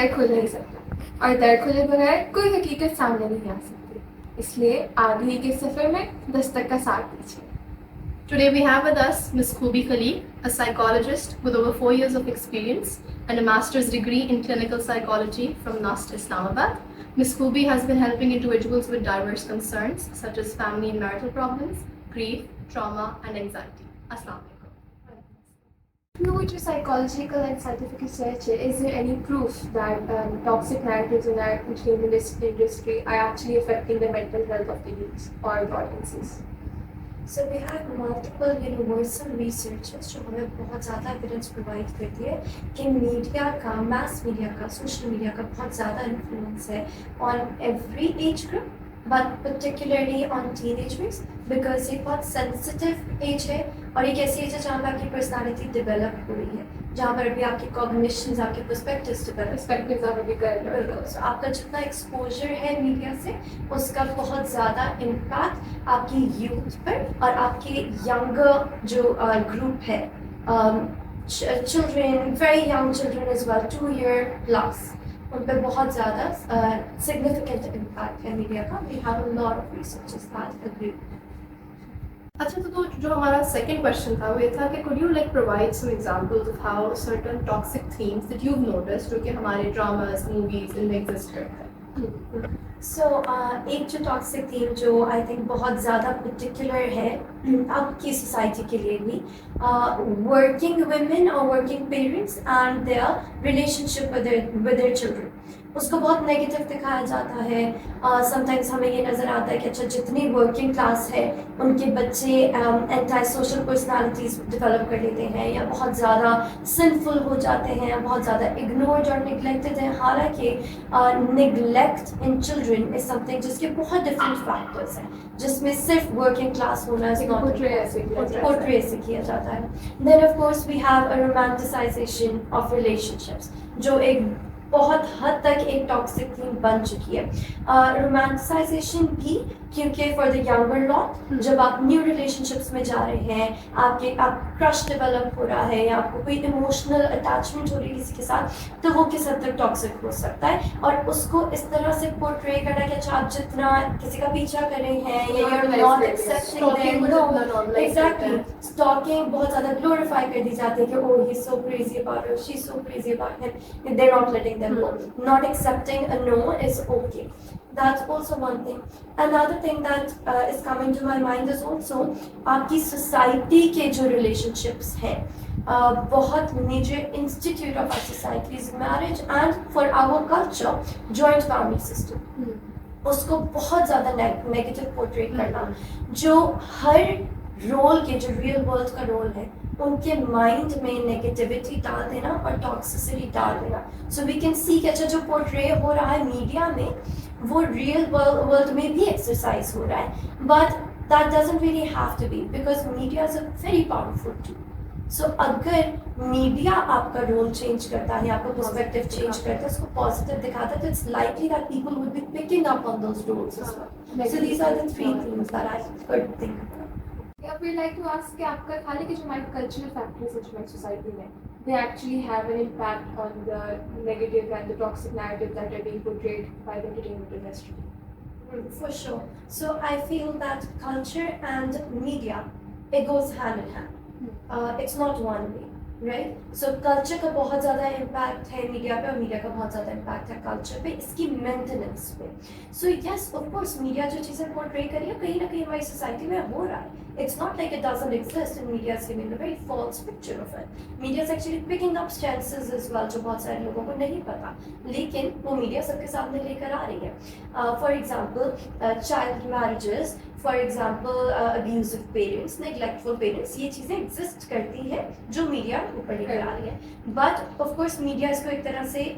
दर खुल नहीं सकता और दर खुले बगैर कोई हकीकत सामने नहीं आ सकती। इसलिए आगे के सफ़र में दस्तक का साथ दीजिए। Today we have with us Ms. Khubi Khaleeq, a psychologist with over 4 years of experience and a master's degree in clinical psychology from NUST Islamabad. Ms. Khubi has been helping individuals with diverse concerns such as family and marital problems, grief, trauma and anxiety. Assalamu alaikum. Through your psychological and scientific research, is there any proof that toxic narratives in our entertainment industry are actually affecting the mental health of the youth or the audiences? So we have multiple universal researches जो हमें बहुत ज़्यादा evidence provide करती है कि media का, mass media का, social media का बहुत ज़्यादा influence है on every age group, but particularly on teenagers because ये बहुत sensitive age है और एक ऐसी एज है जहाँ पर आपकी पर्सनालिटी डेवलप हो रही है, जहाँ पर अभी आपके कॉग्निशंस, आपके पर्सपेक्टिव्स डेवलप आपका जितना एक्सपोजर है मीडिया से उसका बहुत ज़्यादा इम्पैक्ट आपकी यूथ पर और आपके यंगर जो ग्रुप है, children, very young children as well, 2 year plus, उन पर बहुत ज़्यादा सिग्निफिकेंट इम्पैक्ट है मीडिया का. We have a lot of researches that agree. अच्छा, तो जो हमारा सेकंड क्वेश्चन था वो ये था कि could you like provide some examples of how certain toxic themes that you've noticed जो कि हमारे dramas, movies इनमें exist करते हैं? So एक जो टॉक्सिक थीम जो आई थिंक बहुत ज़्यादा पर्टिकुलर है अब की सोसाइटी के लिए भी, वर्किंग वुमेन और working parents and their relationship with their children, उसको बहुत नेगेटिव दिखाया जाता है. समटाइम्स हमें ये नज़र आता है कि अच्छा जितनी वर्किंग क्लास है उनके बच्चे एंटी सोशल पर्सनालिटीज़ डेवलप कर लेते हैं या बहुत ज़्यादा सिंफुल हो जाते हैं या बहुत ज़्यादा इग्नोर्ड और निगलेक्टेड हैं. हालांकि neglect in children is something जिसके बहुत डिफरेंट फैक्टर्स हैं, जिसमें सिर्फ वर्किंग क्लास होना पोर्ट्रे ऐसे किया जाता है. Then of course we have a romanticisation of relationships जो एक बहुत हद तक एक टॉक्सिक थीम बन चुकी है. रोमांटिसाइजेशन भी क्योंकि फॉर द यंगर लॉट जब आप न्यू रिलेशनशिप्स में जा रहे हैं, आप क्रश डेवलप हो रहा है या आपको कोई इमोशनल अटैचमेंट हो रही है किसी के साथ, तो वो किस हद तक टॉक्सिक हो सकता है. और उसको इस तरह से पोर्ट्रे करना कि अच्छा आप जितना किसी का पीछा कर रहे हैं या you are not accepting them. Exactly, stalking बहुत ज़्यादा ग्लोरीफाई कर दी जाती है कि oh he is so crazy about her, she is so crazy about him, they are not letting them go. Not accepting a no is okay. That's also one thing. Another thing that is coming to my mind is also आपकी society के जो relationships हैं, बहुत major institute of our society is marriage and for our culture joint family system. उसको बहुत ज़्यादा negative portrait करना, जो हर रोल के जो रियल वर्ल्ड का रोल है उनके माइंड में नेगेटिविटी डाल देना और टॉक्सिसिटी डाल देना. सो वी कैन सी कि अच्छा जो पोर्ट्रे हो रहा है मीडिया में वो रियल वर्ल्ड में भी एक्सरसाइज हो रहा है, but that doesn't really have to be because media is a very powerful tool. So अगर मीडिया आपका रोल चेंज करता है, आपका पर्सपेक्टिव चेंज करता है, उसको पॉजिटिव दिखाता है, तो it's likely that people would be picking up on those roles as well. So these are the 3 things that I could think about. Yeah, we'd like to ask कि आपका ख्याल है कि जो हमारे cultural factors हैं जो हमारी society में, they actually have an impact on the negative and the toxic narrative that are being portrayed by the entertainment industry? For sure. So I feel that culture and media, it goes hand in hand. It's not one way, right? So culture का बहुत ज़्यादा impact है media पे और media का बहुत ज़्यादा impact है culture पे, इसकी maintenance पे. So yes, of course, media जो चीज़ें portray करी है कहीं ना कहीं हमारी society में हो रहा है. It's not like it doesn't exist and media is giving a very false picture of it. Media is actually picking up stances as well जो बहुत सारे लोगों को नहीं पता, लेकिन वो मीडिया सबके सामने लेकर आ रही है. For example, child marriages, for example, abusive parents, neglectful parents, ये चीज़ें exist करती हैं जो मीडिया ऊपर लेकर आ रही है. But of course media इसको एक तरह से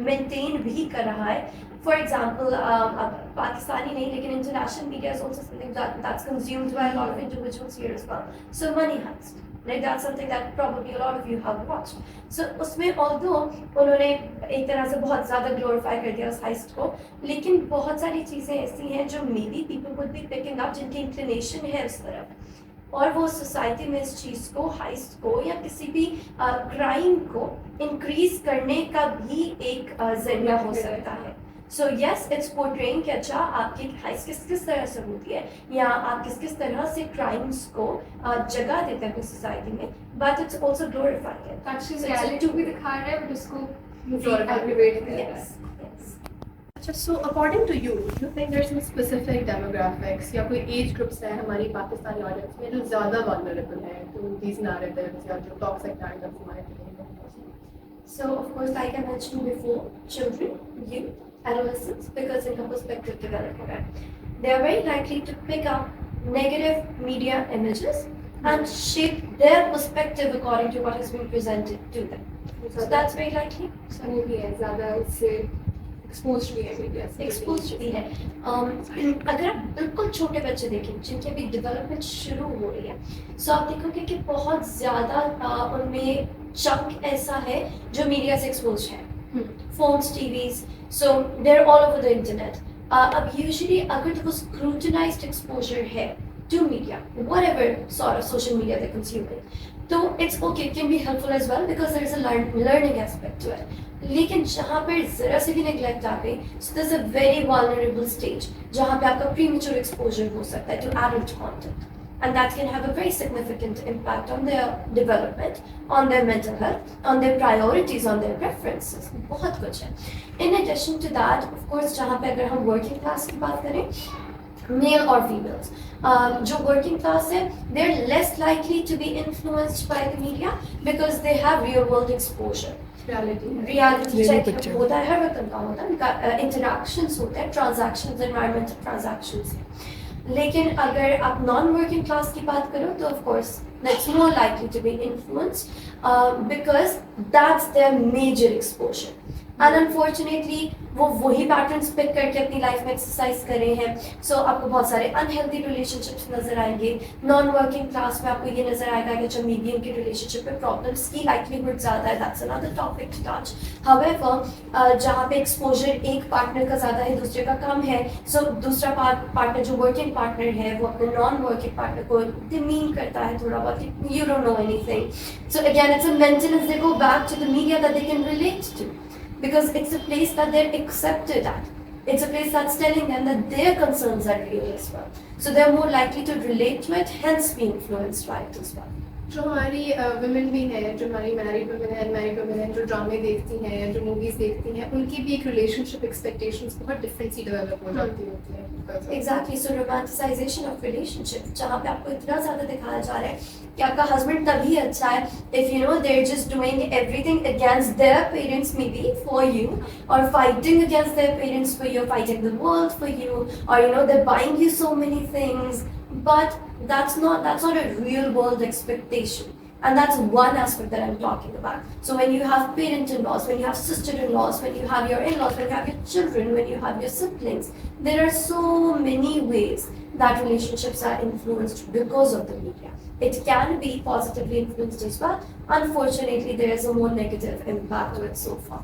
maintain भी कर रहा है. For example, Pakistani नहीं लेकिन international media is also something that's consumed by a lot of individuals here as well. So money heist, like that's something that probably a lot of you have watched. So उसमें although उन्होंने एक तरह से बहुत ज़्यादा glorify कर दिया उस heist को, लेकिन बहुत सारी चीज़ें ऐसी हैं जो maybe people would be picking up जिनकी inclination है उस तरफ. और वो सोसाइटी में इस चीज़ को, हाइस्ट को या किसी भी क्राइम को इंक्रीज करने का भी एक जरिया हो सकता है. सो यस, इट्स पोर्ट्रेइंग कि अच्छा आपकी हाइस्ट किस तरह से होती है या आप किस तरह से क्राइम्स को जगह देते हैं सोसाइटी में, but it's also glorifying it. Actually reality भी दिखा रहा है बट उसको एग्रीवेट कर रहा है. अच्छा, so according to you, do you think there's some specific demographics या कोई age groups है हमारी पाकिस्तानी audience में जो ज़्यादा vulnerable है to these narratives या जो toxic narratives हमारे लिए? So of course, like I mentioned before, children, youth, adolescents, because in her perspective development, they are very likely to pick up negative media images and shape their perspective according to what has been presented to them. So that's very likely. So वो भी है ज़्यादा उससे expose भी है media से. Expose भी है. अगर आप बिल्कुल छोटे बच्चे देखें जिनकी अभी डेवलपमेंट शुरू हो रही है, सो आप देखोगे कि बहुत ज़्यादा उनमें चंक ऐसा है जो मीडिया से एक्सपोज है. Phones, TVs, so they're all over the internet. अब यूजुअली अगर वो स्क्रूटनाइज्ड एक्सपोजर है to media, whatever sort of social media they're consuming, तो it's okay, it can be helpful as well because there is a learning aspect to it. लेकिन जहाँ पर ज़रा से भी neglect आ गई, so there's a very vulnerable stage जहाँ पे आपका premature exposure हो सकता है to adult content, and that can have a very significant impact on their development, on their mental health, on their priorities, on their preferences. बहुत कुछ है. In addition to that, of course, जहाँ पे अगर हम working class की बात करें, male or females, जो working class है, they're less likely to be influenced by the media because they have real world exposure. Reality check होता है, हर वक्त का होता है, उनका interactions होते हैं, transactions, environmental transactions हैं. लेकिन अगर आप नॉन वर्किंग क्लास की बात करो तो of course that's more likely to be influenced because that's their major exposure. And unfortunately वो वही पैटर्न्स पिक करके अपनी लाइफ में एक्सरसाइज कर रहे हैं. सो आपको बहुत सारे अनहेल्दी रिलेशनशिप्स नजर आएंगे. नॉन वर्किंग क्लास में आपको ये नजर आएगा कि जब मीडियम के रिलेशनशिप में प्रॉब्लम्स की लाइकलीहुड ज़्यादा है. That's another topic to touch. However जहाँ पे एक्सपोजर एक पार्टनर का ज़्यादा है, दूसरे का कम है, सो दूसरा पार्टनर जो वर्किंग पार्टनर है वो अपने नॉन वर्किंग पार्टनर को डिमीन करता है थोड़ा बहुत, you don't know anything. So again it's a maintenance. They go back to the media that they can relate to, because it's a place that they're accepted at. It's a place that's telling them that their concerns are real as well. So they're more likely to relate to it, hence be influenced by it as well. जो हमारी women भी हैं, जो हमारी married women हैं, unmarried women हैं, जो ड्रामे देखती हैं, जो मूवीज देखती हैं, उनकी भी एक रिलेशनशिप एक्सपेक्टेशंस बहुत डिफरेंट सी डेवलप हो जाती होती है. Exactly. So romanticization of relationship, जहाँ पे आपको इतना ज़्यादा दिखाया जा रहा है कि आपका हस्बैंड तभी अच्छा है if you know they're just doing everything against their parents maybe for you, or fighting against their parents for you, fighting the world for you, or you know they're buying you so many things, but that's not a real world expectation. And that's one aspect that I'm talking about. So when you have parent-in-laws, when you have sister-in-laws, when you have your in-laws, when you have your children, when you have your siblings, there are so many ways that relationships are influenced because of the media. It can be positively influenced as well. Unfortunately, there is a more negative impact to it so far.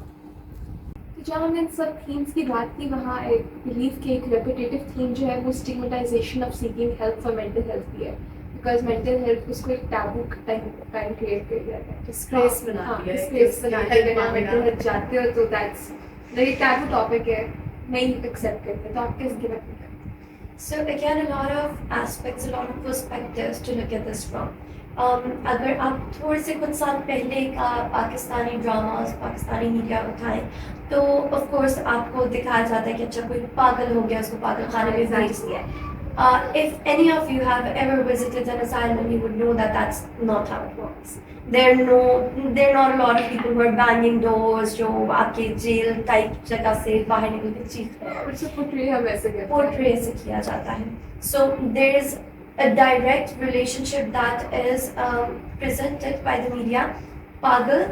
जब हमने इन सब themes की बात की, वहाँ एक believe के एक रेपिटेटिव थीम जो है वो stigmatisation of seeking help for mental health भी है. बिकॉज मेंटल हेल्थ उसको एक टैबू टाइम क्रिएट कर दिया है, डिस्ग्रेस बनाती है. डिस्ग्रेस बनाती है. अगर आप मेंटल हेल्थ जाते हो तो दैट्स एक टैबू टॉपिक है, नहीं एक्सेप्ट करते. तो आप किस गिवन करते? So again, a lot of aspects, a lot of perspectives to look at this from. अगर आप थोड़े से कुछ साल पहले का पाकिस्तानी ड्रामास, पाकिस्तानी मीडिया उठाएं तो ऑफ कोर्स आपको दिखाया जाता है कि अच्छा कोई पागल हो गया, उसको पागल खाने में भेज दिया. If any of you have ever visited an asylum, you would know that that's not how it works. There are not a lot of people who are banging doors, जो आपके जेल टाइप जगह से बाहर निकल के चीख रहे हैं. उसको पोर्ट्रे हम ऐसे करते हैं, पोर्ट्रे से किया जाता है. So there is a direct relationship that is presented by the media. पागल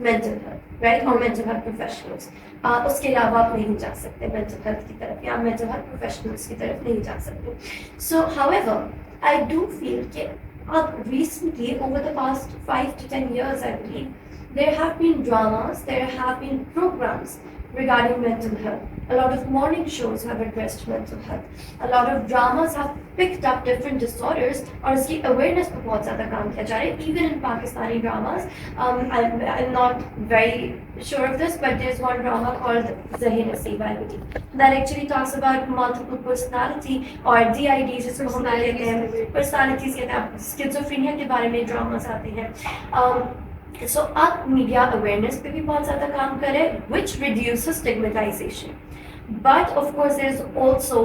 mental health, right? और mental health professionals. उसके अलावा आप नहीं जा सकते mental health की तरफ या mental health professionals की तरफ नहीं जा सकते. So however, I do feel कि अब recently over the past 5 to 10 years I believe there have been dramas, there have been programs regarding mental health. A lot of morning shows have addressed mental health. A lot of dramas have picked up different disorders और इसकी awareness पे बहुत ज़्यादा काम किया जा रहा है. Even in Pakistani dramas, I'm not very sure of this, but there's one drama called Zahin-Nasib that actually talks about multiple personality or DID जिसको हम कहते हैं, personalities कहते हैं. Schizophrenia के बारे में dramas आते हैं. So अब media awareness पे भी बहुत ज़्यादा काम कर रहे हैं, which reduces stigmatization. But of course, there's also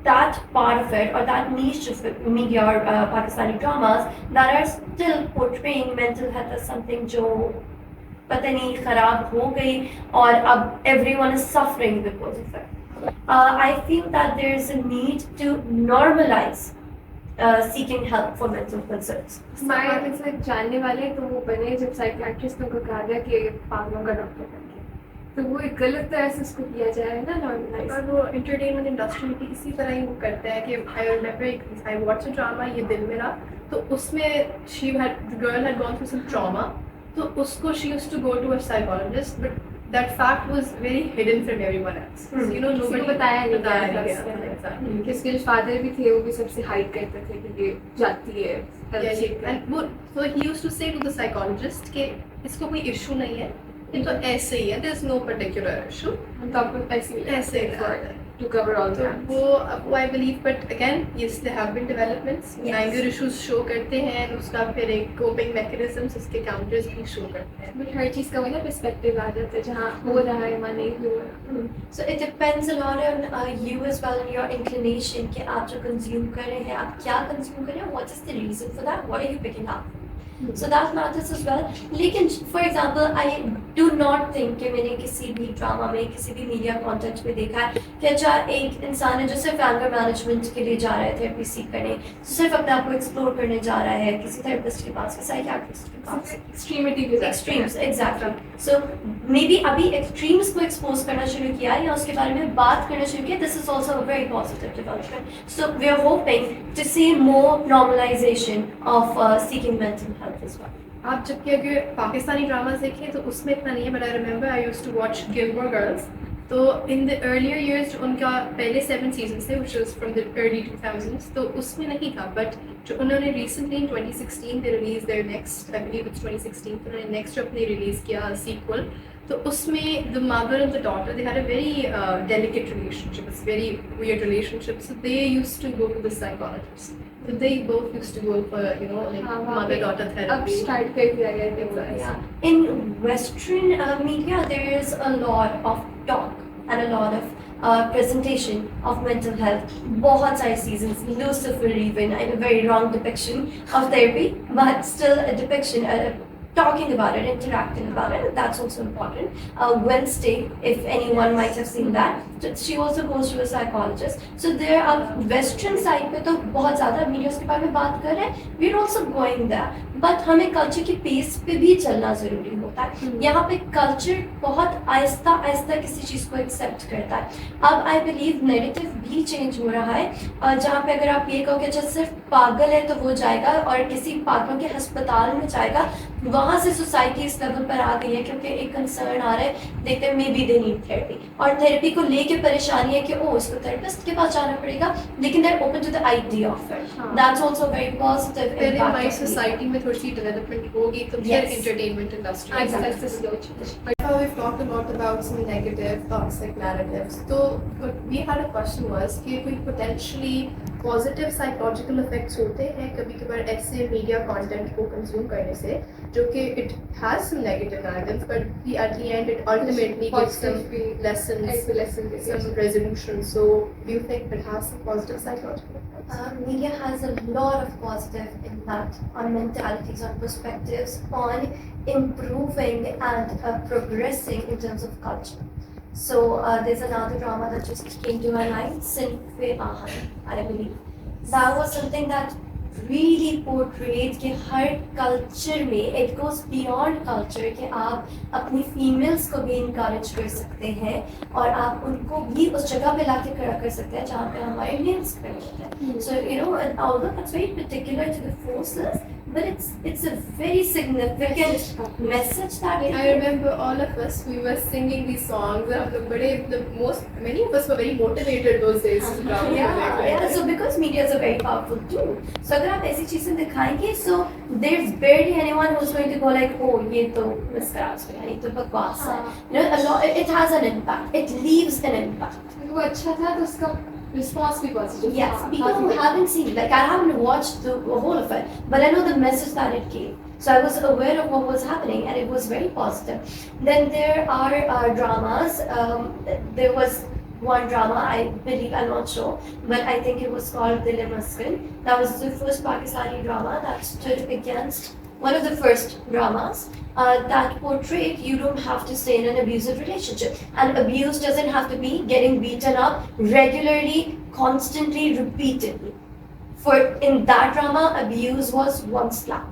that part of it, or that niche of media or Pakistani dramas that are still portraying mental health as something जो पता नहीं खराब हो गई और अब everyone is suffering because of it. I feel that there is a need to normalize seeking help for mental concerns. जानने वाले तो वो बने जब साइकियाट्रिस्ट को कहा गया कि पागलों का डॉक्टर बन गया, तो वो एक गलत तरह से उसको किया जाए ना नॉर्मलाइज. और वो एंटरटेनमेंट इंडस्ट्री में इसी तरह ही वो करता है कि I remember I watch a drama Ye Dil Mera, तो उसमें she had the girl had gone through some trauma, तो उसको she used to go to a psychologist, but that fact was very hidden from everyone else. You know, nobody बताया नहीं गया. किसके जो father भी थे वो भी सबसे हाइड करते थे कि ये जाती है. And वो so he used to say to the psychologist कि इसको कोई issue नहीं है, ये तो ऐसे ही है, there is no particular issue. तो आपको ऐसे ही to cover all that. वो I believe, but again yes there have been developments. Anger issues show करते हैं, उसका फिर एक coping mechanisms उसके counters भी show करते हैं. But हर चीज़ का वो ना perspective आ जाता है जहाँ हो रहा है वहाँ नहीं हो रहा. So it depends a lot on you as well and your inclination कि आप जो consume कर रहे हैं, आप क्या consume कर रहे हैं, what is the reason for that, what are you picking up. So that matters as well. लेकिन for example, I do not think कि मैंने किसी भी ड्रामा में किसी भी मीडिया कंटेंट में देखा है कि अच्छा एक इंसान है जो सिर्फ एंगर मैनेजमेंट के लिए जा रहा है थेरेपी सीख करने, सिर्फ अपने आप को एक्सप्लोर करने जा रहा है किसी थेरेपिस्ट के पास, साइकियाट्रिस्ट के पास. एक्सट्रीमिटी के extremes exactly. So may be अभी एक्सट्रीम्स को एक्सपोज करना शुरू किया या उसके बारे में बात करना शुरू किया. This is also a very positive development. So we are hoping to see more normalisation of seeking mental health as well. आप जबकि अगर पाकिस्तानी ड्रामास देखें तो उसमें इतना नहीं है, but I remember I used to watch Gilmore Girls. तो इन द अर्लियर ईयर्स जो उनका पहले 7 सीजन थे which was from the early 2000s, तो उसमें नहीं था. बट जो उन्होंने recently in 2016 they release there next, I believe it's 2016, तो उन्होंने नेक्स्ट अपने रिलीज किया सीक्वल. तो उसमें the mother and the daughter they had a very delicate relationship, it's very weird relationship. So they used to go to the psychologist. So they both used to go for, you know, like mother-daughter therapy. अब start कर दिया गया है. In Western media, there is a lot of talk and a lot of presentation of mental health. बहुत सारे seasons, Lucifer even, a very wrong depiction of therapy, but still a depiction, talking about it, interacting about it. That's also important. Wednesday, if anyone might have seen that, she also goes to a psychologist. So there are Western side पे तो बहुत ज़्यादा media के बारे में बात कर रहे हैं. We're also going there, but हमें कल्चर के पेस पे भी चलना ज़रूरी होता है. यहाँ पे कल्चर बहुत आहिस्ता आहिस्ता किसी चीज़ को एक्सेप्ट करता है. अब आई बिलीव नेरेटिव भी चेंज हो रहा है, जहाँ पे अगर आप ये कहो कि अच्छा सिर्फ पागल है तो वो जाएगा और किसी पागलों के अस्पताल में जाएगा, वहाँ से सोसाइटी इस लेवल पर आ गई है क्योंकि एक कंसर्न आ रहा है, देखते हैं may be they need therapy, और थेरेपी को लेके परेशानी है कि ओ इसको थेरेपिस्ट के पास जाना पड़ेगा, लेकिन they are open to the idea of it. That's also very positive. फिर हमारी सोसाइटी में थोड़ी सी डेवलपमेंट होगी तो फिर entertainment industry. Now we've talked about some negative toxic narratives. So what we had a question was कि कोई potentially positive psychological effects होते हैं कभी कभार ऐसे media content को consume करने से जो कि it has some negative narratives, but at the end it ultimately gives some lessons, some resolution. So do you think it has some positive psychological effects? Media has a lot of positive impact on mentalities, on perspectives, on improving and progressing in terms of culture. So there's another drama that just came to my mind, Sinfe Ahan, I believe. That was something that really portrayed कि हर culture में it goes beyond culture कि आप अपनी females को भी encourage कर सकते हैं और आप उनको भी उस जगह पे लाके खड़ा कर सकते हैं जहाँ पे हमारे males खड़े होते हैं. So you know, although that's very particular to the forces, but it's a very significant message that they I remember all of us, we were singing these songs. Many of us were very motivated those days. Yeah. So because media is a very powerful tool, so अगर आप ऐसी चीजें दिखाएंगे, so there's barely anyone who's going to go like, oh ये तो miscarage है, ये तो बकवास है. A lot, it has an impact. It leaves an impact. वो अच्छा था तो उसका response भी positive. Yes, people who haven't seen, like I haven't watched the whole of it, but I know the message that it gave. So I was aware of what was happening, and it was very positive. Then there are dramas. There was one drama, I believe, I'm not sure, but I think it was called Dil Muskin. That was the first Pakistani drama that stood against one of the first dramas that portrayed you don't have to stay in an abusive relationship. And abuse doesn't have to be getting beaten up regularly, constantly, repeatedly. For in that drama, abuse was one slap.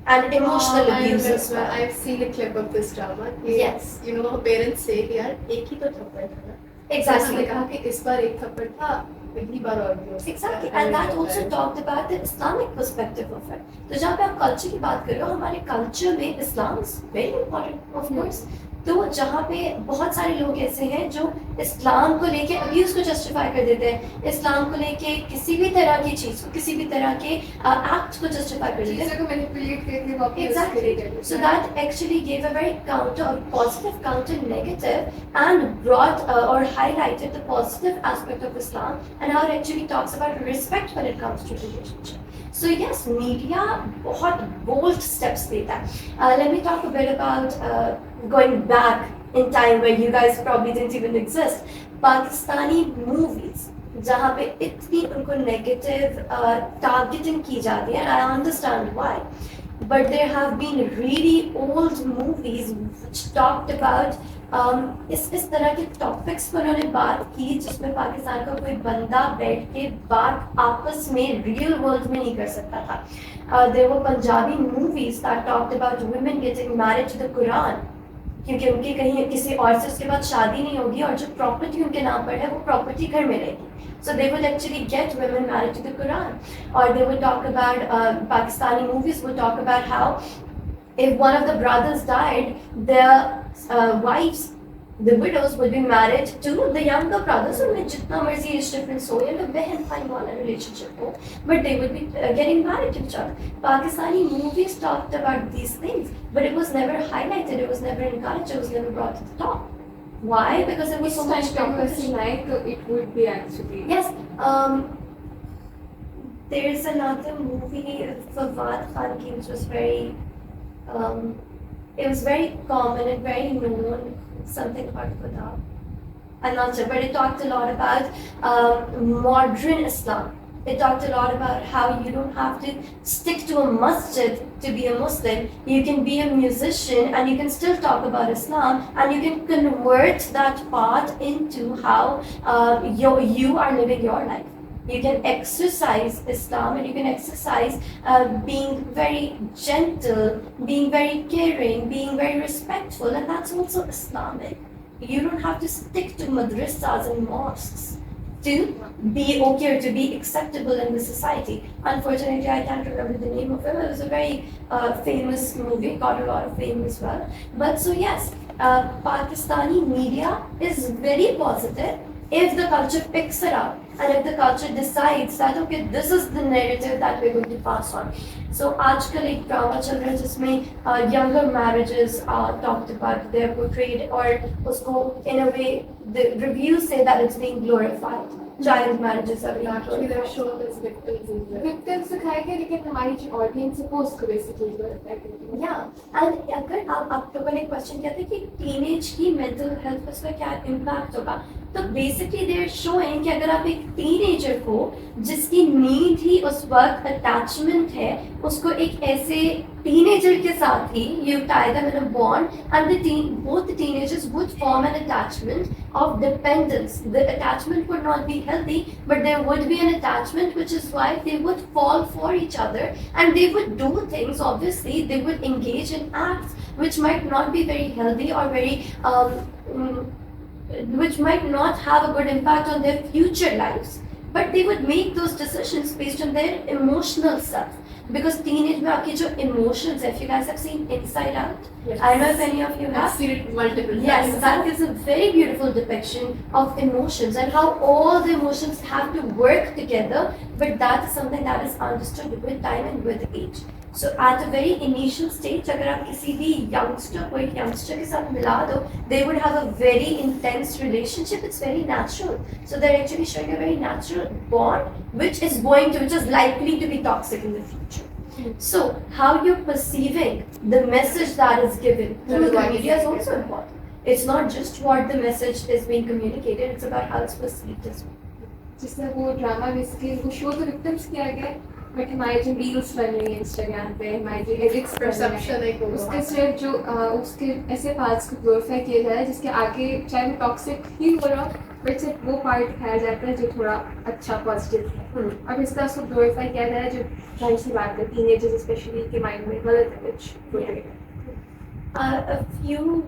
And emotional abuse as well. I've seen a clip of this drama. Yes. You know, parents say, यार एक ही तो थप्पड़ था ना. Exactly. कहा कि इस बार एक थप्पड़ था, अगली बार और भी हो सकता है. Exactly, and that also talked about the Islamic perspective of it. तो जहाँ पे आप कल्चर की बात कर रहे हो, हमारे कल्चर में इस्लाम is very important, of course. तो जहाँ पे बहुत सारे लोग ऐसे हैं जो इस्लाम को लेके अब्यूज को जस्टिफाई कर देते हैं, इस्लाम को लेके किसी भी तरह की चीज को, किसी भी तरह के एक्ट को जस्टिफाई कर देते हैं. चीज़ों को manipulate करके वापस Exactly. So that actually gave a very positive counter negative, and brought or highlighted the positive aspect of Islam and how it actually talks about respect when it comes to relationship. So yes, media बहुत bold steps लेता है. Let me talk a bit about going back in time where you guys probably didn't even exist. Pakistani movies जहाँ पे इतनी उनको negative targeting की जाती है, and I understand why. But there have been really old movies which talked about इस तरह के टॉपिक्स पर उन्होंने बात की जिसमें पाकिस्तान का कोई बंदा बैठ के बात आपस में रियल वर्ल्ड में नहीं कर सकता था. There were Punjabi movies that talked about women getting married to the Quran, क्योंकि उनकी कहीं किसी और से उसके बाद शादी नहीं होगी और जो प्रॉपर्टी उनके नाम पर है वो प्रॉपर्टी घर में रहेगी. So they would actually get women married to the Quran. Or they would talk about, Pakistani movies would talk about how if one of the brothers died, their wives, the widows, would be married to the younger brothers. उनमें जितना मर्जी age difference हो या फिर बहन भाई वाला relationship हो, but they would be getting married to each other. Pakistani movies talked about these things, but it was never highlighted, it was never encouraged, it was never brought to the top. Why? Because there was so much competition. It would be actually. Yes. There is another movie Fawad Khan ki which was very, it was very common and very known. Something hard to put out. I'm not sure, but it talked a lot about modern Islam. It talked a lot about how you don't have to stick to a masjid to be a Muslim. You can be a musician and you can still talk about Islam, and you can convert that part into how you are living your life. You can exercise Islam and you can exercise being very gentle, being very caring, being very respectful, and that's also Islamic. You don't have to stick to madrasas and mosques to be okay or to be acceptable in the society. Unfortunately, I can't remember the name of it. It was a very famous movie, got a lot of fame as well. But so yes, Pakistani media is very positive if the culture picks it up and if the culture decides that okay, this is the narrative that we're going to pass on. So आजकल एक drama चल रहा है जिसमें younger marriages are talked about, they're portrayed, और उसको in a way the reviews say that it's being glorified. Child marriages are being Actually, they're glorified. shown as victims in the victims दिखाए गए, लेकिन हमारी जो audience है वो उसको basically Yeah, and अगर आप लोगों ने क्वेश्चन किया था कि टीनेज की मेंटल हेल्थ पर उसका क्या इम्पैक्ट होगा, तो बेसिकली दे आर शोइंग कि अगर आप एक टीनेजर को जिसकी नीड ही उस वक्त अटैचमेंट है, उसको एक ऐसे teenager के साथ ही you tie them in a bond, and both the teenagers would form an attachment of dependence. The attachment would not be healthy, but there would be an attachment, which is why they would fall for each other and they would do things. Obviously, they would engage in acts which might not be very healthy or very which might not have a good impact on their future lives. But they would make those decisions based on their emotional self. because teenage में आपके जो emotions है, if you guys have seen Inside Out, Yes. I don't know if any of you I've have. seen it multiple Yes, times. that gives a very beautiful depiction of emotions and how all the emotions have to work together, but that is something that is understood with time and with age. So at a very initial stage, अगर आप किसी भी youngster को एक youngster के साथ मिला दो, they would have a very intense relationship. It's very natural. So they're actually showing a very natural bond, which is likely to be toxic in the future. So how you're perceiving the message that is given through the media is also important. It's not just what the message is being communicated, it's about how it's perceived as well. जिससे वो drama basically वो show तो victims किया गया है, but हमारे जो reels बन रही हैं इंस्टाग्राम पे, हमारे जो एडिट्स Perception एक होगा। उसके सिर्फ जो उसके ऐसे पार्ट्स को ग्लोरीफाई किया जा रहा है जिसके आगे चाहे वो टॉक्सिक ही हो रहा हो, बट सिर्फ वो पार्ट दिखाया जाता है जो थोड़ा अच्छा पॉजिटिव है। अब इस तरह उसको ग्लोरीफाई किया जा रहा है जो जाहिर सी बात है टीनेजर्स स्पेशली के माइंड में गलत image portray A few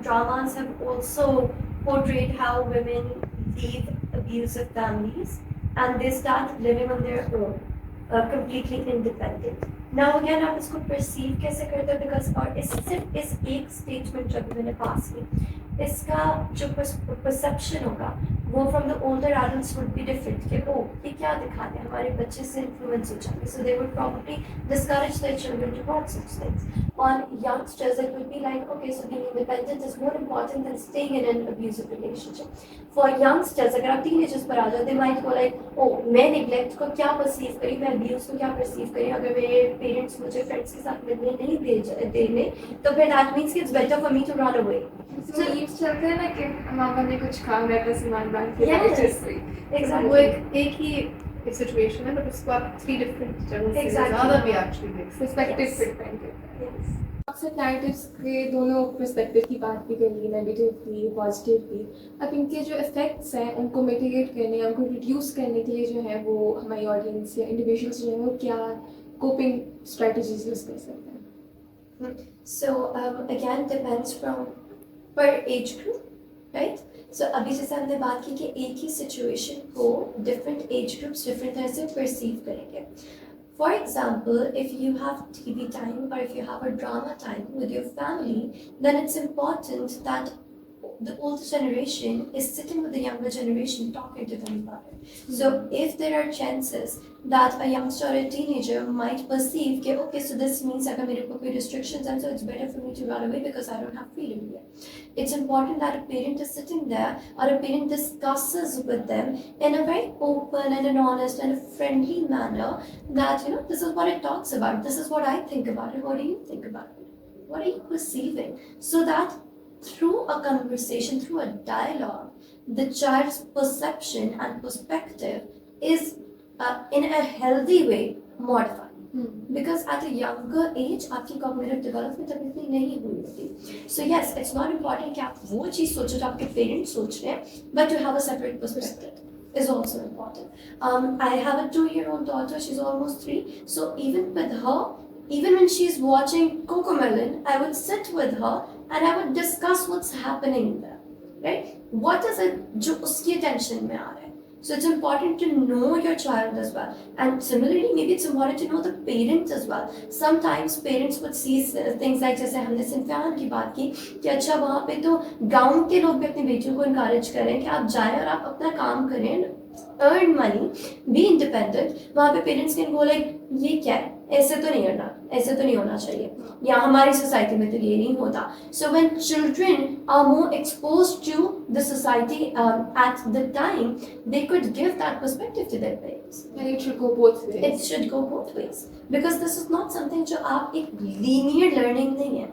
dramas have also portrayed how women leave abusive families and they start living on their own, completely independent. Now again आप इसको perceive कैसे करते हो, because और इस सिर्फ इस एक statement जब मैंने pass की, इसका जो perception होगा वो from the older adults would be different कि ओ ये क्या दिखाते हैं, हमारे बच्चे से influence हो जाएंगे, so they would probably discourage their children to watch such things. On youngsters it would be like, okay, so being independent is more important than staying in an abusive relationship. For youngsters अगर आप teenagers पर आ जाओ, they might go like, ओ मैं neglect को क्या perceive करी, मैं abuse को क्या perceive करी, अगर मेरे parents मुझे friends के साथ मिलने नहीं देने, तो फिर that means कि it's better for me to run away. So ये चलता है ना कि मामा ने कुछ कहा मैं अपना सामान बांध के Yes. exactly वो एक ही सिचुएशन है, बट उसको आप 3 डिफरेंट जगहों से Exactly. ज़्यादा भी एक्चुअली देख सकते पर्सपेक्टिव Yes. पे डिपेंड करता है। टॉक्सिक नैरेटिव्स के दोनों पर्सपेक्टिव की बात भी करेंगे, नेगेटिव भी पॉजिटिव भी। अब इनके जो इफेक्ट्स हैं उनको मिटिगेट करने या उनको रिड्यूस करने के लिए जो है वो हमारी ऑडियंस या इंडिविजुअल्स जो है वो क्या कोपिंग स्ट्रेटजीज यूज कर सकते हैं। So again depends from per age group, right? So अभी जैसे हमने बात की कि एक ही situation को different age groups different तरह से perceive करेंगे. For example, if you have TV time or if you have a drama time with your family, then it's important that the older generation is sitting with the younger generation talking to them about it. So if there are chances that a youngster or a teenager might perceive that, okay, so this means that there are restrictions and so it's better for me to run away because I don't have freedom here. It's important that a parent is sitting there or a parent discusses with them in a very open and an honest and a friendly manner that, you know, this is what it talks about, this is what I think about it, what do you think about it, what are you perceiving, so that through a conversation, through a dialogue, the child's perception and perspective is in a healthy way modified. Because at a younger age, आपकी cognitive development अभी इतनी नहीं हुई होती. So yes, it's not important कि आप वो चीज़ सोचो जो आपके parents सोच रहे हैं, but to have a separate perspective is also important. I have a 2-year-old daughter. She's almost 3. So even with her, even when she's watching Cocomelon, I would sit with her and I would discuss what's happening there, right? What is it जो उसकी attention में आ रहा है? So it's important to know your child as well. And similarly, maybe it's important to know the parents as well. Sometimes parents would see things like जैसे हमने सिंफियान की बात की कि अच्छा वहाँ पे तो गांव के लोग भी अपनी बेटियों को encourage करें कि आप जाएं और आप अपना काम करें, earn money, be independent. वहाँ पे parents can go like ये क्या है, ऐसे तो नहीं करना, ऐसे तो नहीं होना चाहिए, या हमारी सोसाइटी में तो ये नहीं होता. So when children are more exposed to the society at the time, they could give that perspective to their parents. And it should go both ways. It should go both ways because this is not something जो आप एक linear learning नहीं है.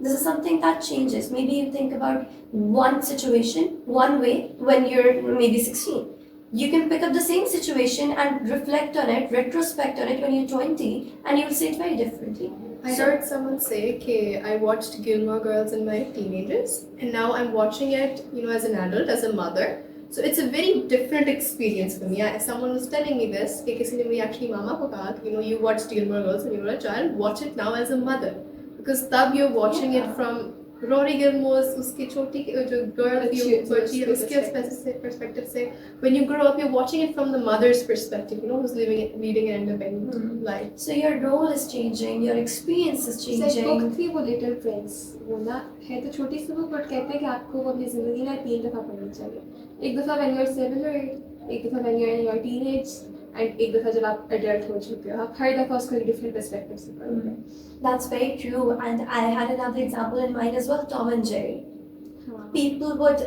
This is something that changes. Maybe you think about one situation one way when you're maybe 16. You can pick up the same situation and reflect on it, retrospect on it when you're 20, and you'll see it very differently. I heard someone say, okay, I watched Gilmore Girls in my teenagers, and now I'm watching it, you know, as an adult, as a mother. So it's a very different experience for me. Someone was telling me this, कि किसी ने मुझे actually मामा को कहा, you know, you watched Gilmore Girls when you were a child, watch it now as a mother, because तब you're watching it from Rory Gilmore's उसकी छोटी जो girl थी अच्छी- बच्ची है उसके उसके perspective से when you grow up you're watching it from the mother's perspective, you know, who's leading an independent life. So your role is changing, your experience is एक बुक changing. थी वो लिटिल प्रिंस, वो ना है तो छोटी सी book, but कहते हैं कि आपको वो अपनी जिंदगी में 3 दफ़ा पढ़नी चाहिए। एक दफ़ा व्हेन यू आर 7 or 8, एक दफ़ा when you are in your teenage, and एक दफ़ा जब आप एडल्ट हो चुके हो। आप हर दफ़ा उसको एक डिफरेंट पर्सपेक्टिव से पढ़ोगे। That's very true, and I had another example in mind as well, Tom and Jerry. हाँ। People would,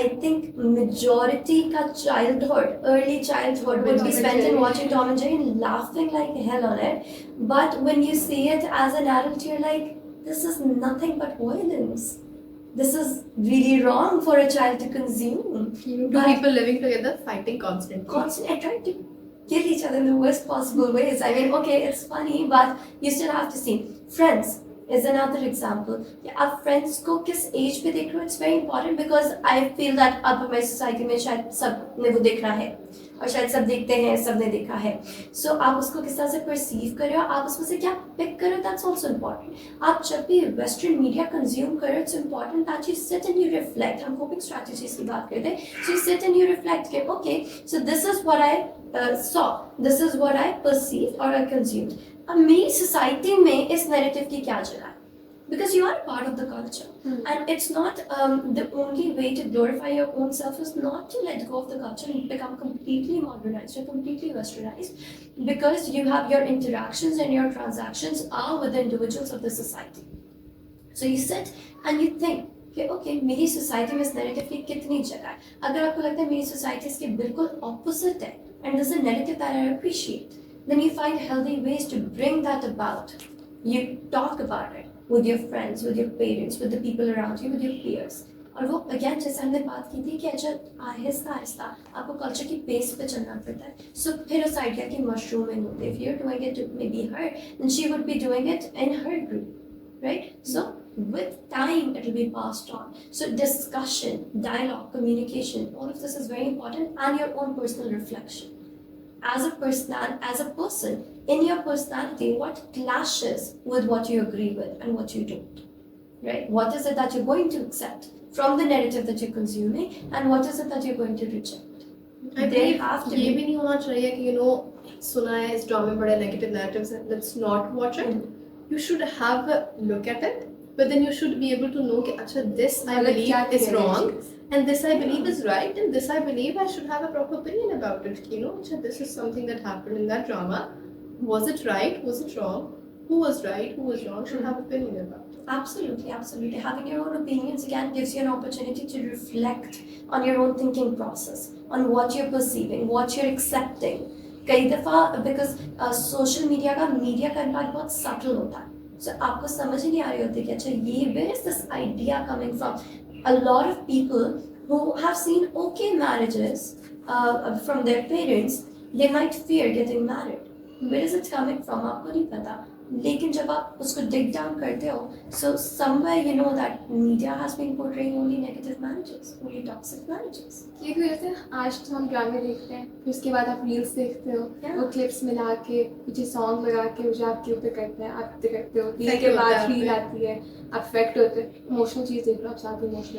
I think majority ka childhood, early childhood would be spent in watching Tom and Jerry and laughing like hell on it. But when you see it as an adult, you're like, this is nothing but violence. This is really wrong for a child to consume. Two But people living together fighting constantly. constantly and trying to kill each other in the worst possible ways. I mean, okay, it's funny, but you still have to see. Friends is another example. आप friends को किस age पे देख रहे हो, it's very important because I feel that अब हमारी society में शायद सब ने वो देखना है और शायद सब देखते हैं, सब ने देखा है. So आप उसको किस तरह से perceive कर रहे हो, आप उसमें से क्या pick कर रहे हो, that's also important. आप जब भी western media consume कर रहे हो, it's important that you sit and you reflect. हम coping strategies की बात करते हैं. So you sit and you reflect कि okay, so this is what I saw, this is what I perceived or I consumed. अब मेरी society में इस नैरेटिव की क्या जगह है? Because you are a part of the culture, and it's not the only way to glorify your own self is not to let go of the culture and become completely modernized or completely westernized, because you have your interactions and your transactions are with the individuals of the society. So you sit and you think कि okay, मेरी society में इस narrative की कितनी जगह है? अगर आपको लगता है मेरी सोसाइटी इसके बिल्कुल ऑपोजिट है and there's a narrative that I appreciate, then you find healthy ways to bring that about. You talk about it with your friends, with your parents, with the people around you, with your peers. और वो again जैसे हमने बात की थी कि अच्छा आहिस्ता आहिस्ता आपको कल्चर की बेस पे चलना पड़ता है. So फिर उस आइडिया की मशरूमिंग होती है. If you're doing it to maybe her, then she would be doing it in her group, right? So with time it will be passed on. So discussion, dialogue, communication, all of this is very important, and your own personal reflection. As a person, in your personality, what clashes with what you agree with and what you don't, right? What is it that you're going to accept from the narrative that you're consuming, and what is it that you're going to reject? I believe ये भी नहीं होना चाहिए कि you know सुना है इस ड्रामे में बड़े negative narratives हैं, let's not watch it. You should have a look at it, but then you should be able to know कि अच्छा this I believe is wrong, and this I believe is right, and this I believe I should have a proper opinion about it. You know, अच्छा this is something that happened in that drama. Was it right? Was it wrong? Who was right? Who was wrong? Should have opinion about it. Absolutely, absolutely. Having your own opinions again gives you an opportunity to reflect on your own thinking process, on what you're perceiving, what you're accepting. कई दफ़ा because social media का impact बहुत subtle होता है. So आपको समझ ही नहीं आ रही होती कि अच्छा ये where is this idea coming from? A lot of people who have seen okay marriages from their parents, they might fear getting married. Where is it coming from? आपको नहीं पता. लेकिन जब आप उसको dig down करते हो, so somewhere you know that media has been portraying only negative marriages, only toxic marriages. ये भी वैसे आज तो हम ड्रामे देखते हैं, फिर उसके बाद आप रील्स देखते हो, वो क्लिप्स मिला के कुछ सॉन्ग लगा के मुझे आपके ऊपर करते हैं, आप करते हो, रील के बाद रील आती है, आप अफेक्ट होते हैं, इमोशनल चीज़ देख लो, आप साथ इमोशनल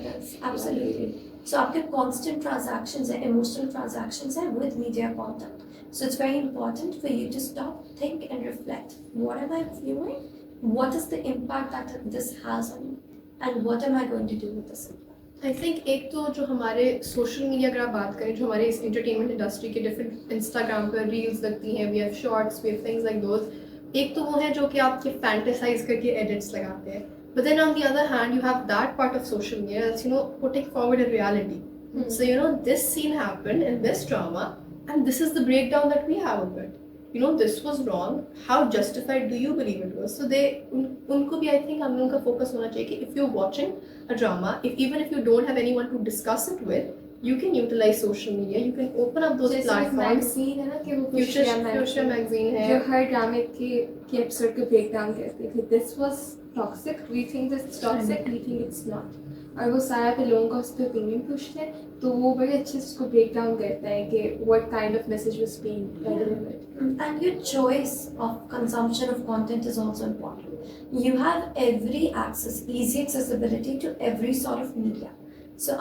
Yes, absolutely. So आपके constant transactions हैं, emotional transactions हैं with media content. So it's very important for you to stop, think and reflect. What am I viewing? What is the impact that this has on me? And what am I going to do with this impact? I think एक तो जो हमारे social media अगर आप बात करें, जो हमारे इस एंटरटेनमेंट इंडस्ट्री के डिफरेंट इंस्टाग्राम पर रील्स लगती हैं, we have shorts, we have things like those. एक तो वो है जो कि आपके फैंटेसाइज करके एडिट्स लगाते हैं. But then on the other hand, you have that part of social media that's, you know, putting forward a reality. So, you know, this scene happened in this drama, and this is the breakdown that we have of it. You know, this was wrong. How justified do you believe it was? So they, उनको भी I think हम लोगों का focus होना चाहिए कि if you're watching a drama, even if you don't have anyone to discuss it with, you can utilize social media. You can open up those platforms. Magazine है ना कि वो Future magazine है जो हर ड्रामे के एपिसोड को ब्रेक डाउन करती है कि this was toxic, we think this is toxic, we think it's not. और वो सारा पे लोगों का उस पर ओपिनियन पूछते हैं, तो वो बड़े अच्छे से उसको ब्रेक डाउन करता है कि what kind of message was being delivered. And your choice of consumption of content is also important. You have every access, easy accessibility to every sort of media. So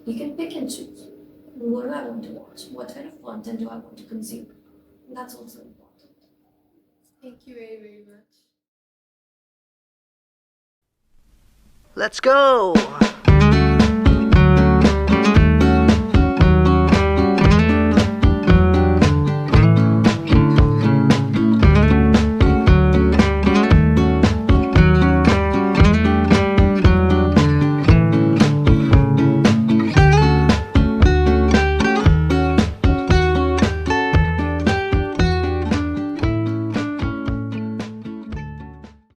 you can pick and choose. What do I want to watch? What kind of content do I want to consume? That's also important. Thank you very, very much. Let's go!